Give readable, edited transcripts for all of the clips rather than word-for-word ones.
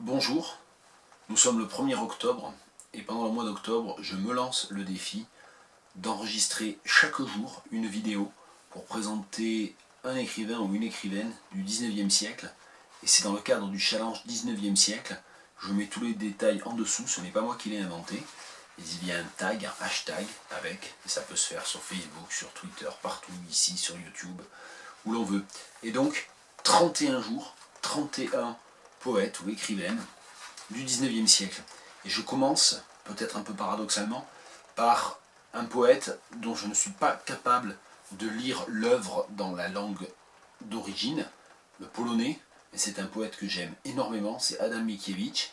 Bonjour, nous sommes le 1er octobre et pendant le mois d'octobre, je me lance le défi d'enregistrer chaque jour une vidéo pour présenter un écrivain ou une écrivaine du 19e siècle. Et c'est dans le cadre du challenge 19e siècle. Je mets tous les détails en dessous, ce n'est pas moi qui l'ai inventé. Il y a un tag, un hashtag avec, et ça peut se faire sur Facebook, sur Twitter, partout, ici, sur YouTube, où l'on veut. Et donc, 31 jours, 31 poètes ou écrivaines du 19e siècle. Et je commence, peut-être un peu paradoxalement, par un poète dont je ne suis pas capable de lire l'œuvre dans la langue d'origine, le polonais, mais c'est un poète que j'aime énormément, c'est Adam Mickiewicz.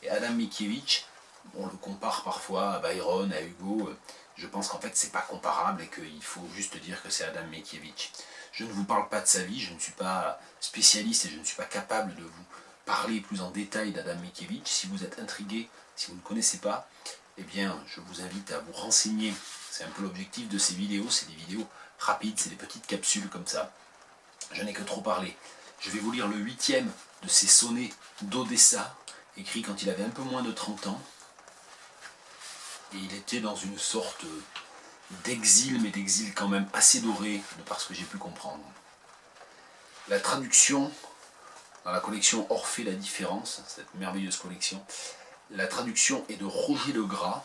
Et Adam Mickiewicz, on le compare parfois à Byron, à Hugo. Je pense qu'en fait c'est pas comparable et qu'il faut juste dire que c'est Adam Mickiewicz. Je ne vous parle pas de sa vie, je ne suis pas spécialiste et je ne suis pas capable de vous parler plus en détail d'Adam Mickiewicz. Si vous êtes intrigué, si vous ne connaissez pas, eh bien je vous invite à vous renseigner. C'est un peu l'objectif de ces vidéos, c'est des vidéos rapides, c'est des petites capsules comme ça. Je n'ai que trop parlé. Je vais vous lire le 8e de ses sonnets d'Odessa, écrit quand il avait un peu moins de 30 ans. Et il était dans une sorte d'exil, mais d'exil quand même assez doré, de par ce que j'ai pu comprendre. La traduction, dans la collection Orphée la différence, cette merveilleuse collection, la traduction est de Roger Legras.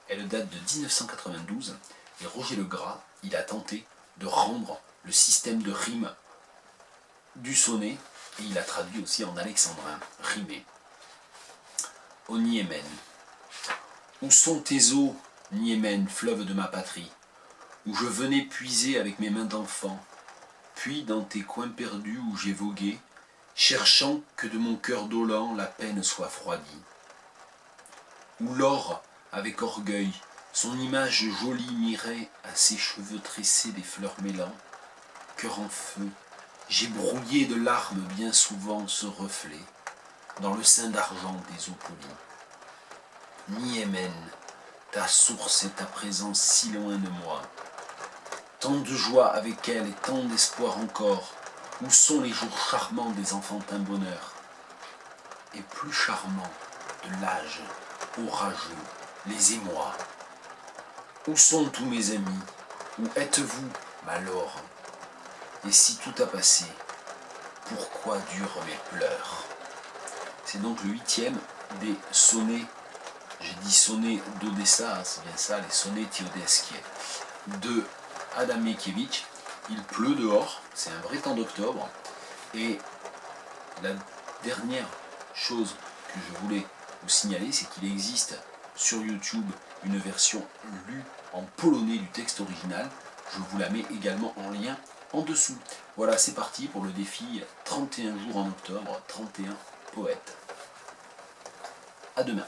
Elle date de 1992. Et Roger Legras, il a tenté de rendre le système de rime du sonnet, et il a traduit aussi en alexandrin, rimé. Au Niémen. Où sont tes eaux, Niémen, fleuve de ma patrie, où je venais puiser avec mes mains d'enfant, puis dans tes coins perdus où j'ai vogué, cherchant que de mon cœur dolent la peine soit froidie. Où l'or, avec orgueil, son image jolie mirait à ses cheveux tressés des fleurs mêlant, cœur en feu, j'ai brouillé de larmes bien souvent ce reflet, dans le sein d'argent des eaux polies. Niémen, ta source est à présent si loin de moi. Tant de joie avec elle et tant d'espoir encore. Où sont les jours charmants des enfantins bonheurs? Et plus charmants de l'âge orageux, les émois. Où sont tous mes amis? Où êtes-vous, ma Laure? Et si tout a passé, pourquoi durent mes pleurs? C'est donc le 8e des sonnets. J'ai dit sonnets d'Odessa, c'est bien ça, les sonnets tiodesques de Adam Mickiewicz. Il pleut dehors, c'est un vrai temps d'octobre. Et la dernière chose que je voulais vous signaler, c'est qu'il existe sur YouTube une version lue en polonais du texte original. Je vous la mets également en lien en dessous. Voilà, c'est parti pour le défi 31 jours en octobre, 31 poètes. À demain.